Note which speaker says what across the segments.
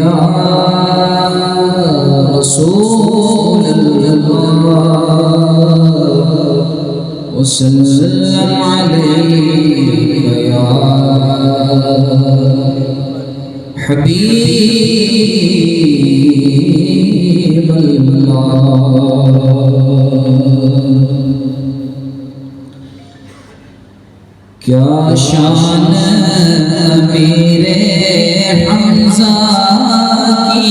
Speaker 1: या रसूल अल्लाह वसल्लम अलैका या हबीब अल्लाह। क्या शान मेरे हमज़ा की,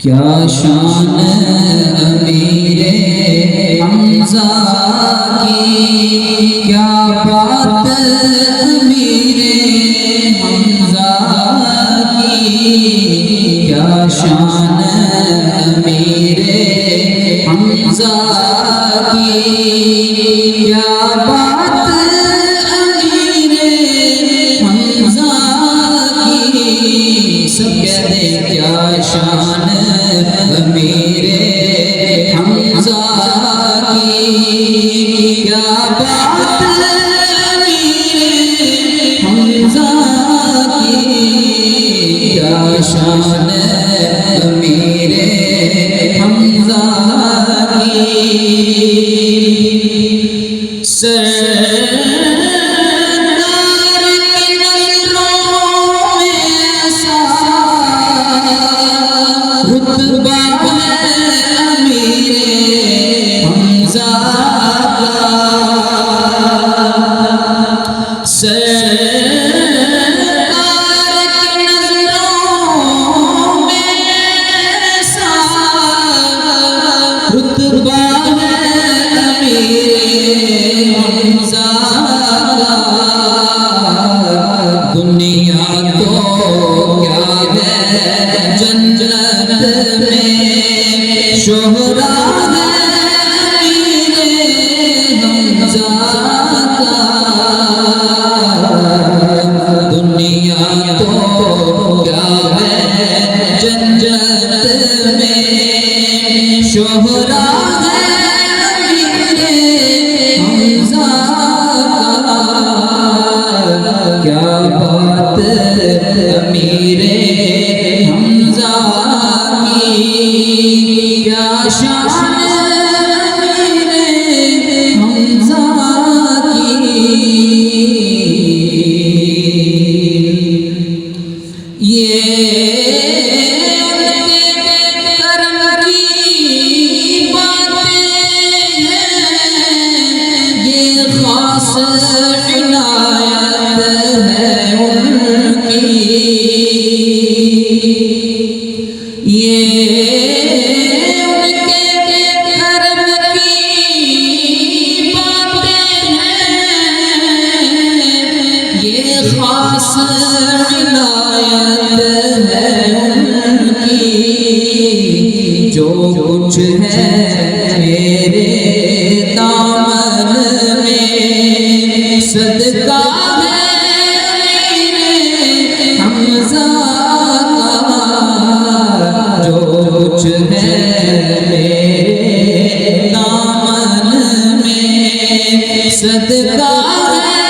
Speaker 1: क्या शान मेरे हमज़ा की, क्या बात मेरे हमज़ा की, क्या शान मेरे हमज़ा की, क्या बात मेरे हमज़ा की। सब कह दे क्या शान मेरे हमज़ा की, क्या बात मेरे हमज़ा की, क्या शान मेरे हमज़ा की। सरदार की नज़रों में ऐसा रुतबा है मेरे हमज़ा का। सरदार की नज़रों में ऐसा रुतबा है मेरे हमज़ा का। दुनिया तो क्या है जन्नत में शोहरा है मेरे हमज़ा का। दुनिया तो क्या है जन्नत में शोहरा है मेरे हमज़ा का। क्या बात मेरे हमज़ा की, क्या शान मेरे हमज़ा की। ये करम की बातें हैं, ये खास इनायत है उनकी। ये उनके करम की बातें हैं, ये खास इनायत है उनकी। जो कुछ है मेरे दामन में सदका है मेरे हमज़ा का। जो कुछ है मेरे दामन में सदका है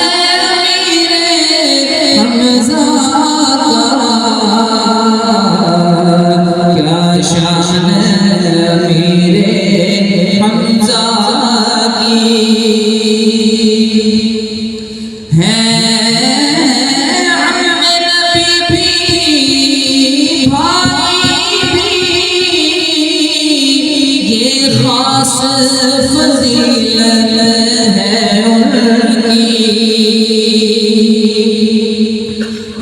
Speaker 1: मेरे हमज़ा का। क्या शान मेरे हमज़ा की है। अम्मे नबी भी भाई भी ये खास फजीलत है उनकी।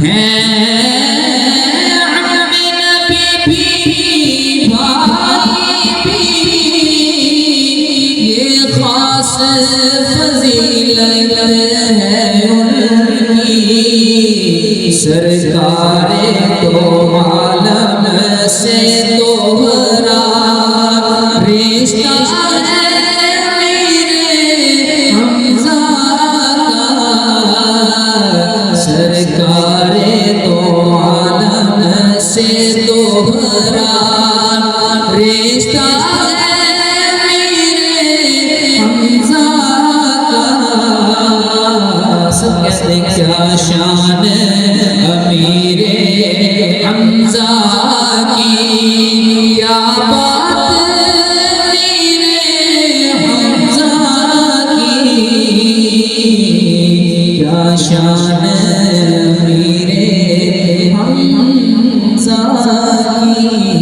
Speaker 1: है अम्मे नबी भी भाई भी ये खास फजीलत है उनकी। सरकारे तो आलम से तोहरा रिश्ता है मेरे हमज़ा का। सरकारे तो आलम से तोहरा रिश्ता है मेरे हमज़ा का। सब कहते क्या शान शान मेरे हमजा की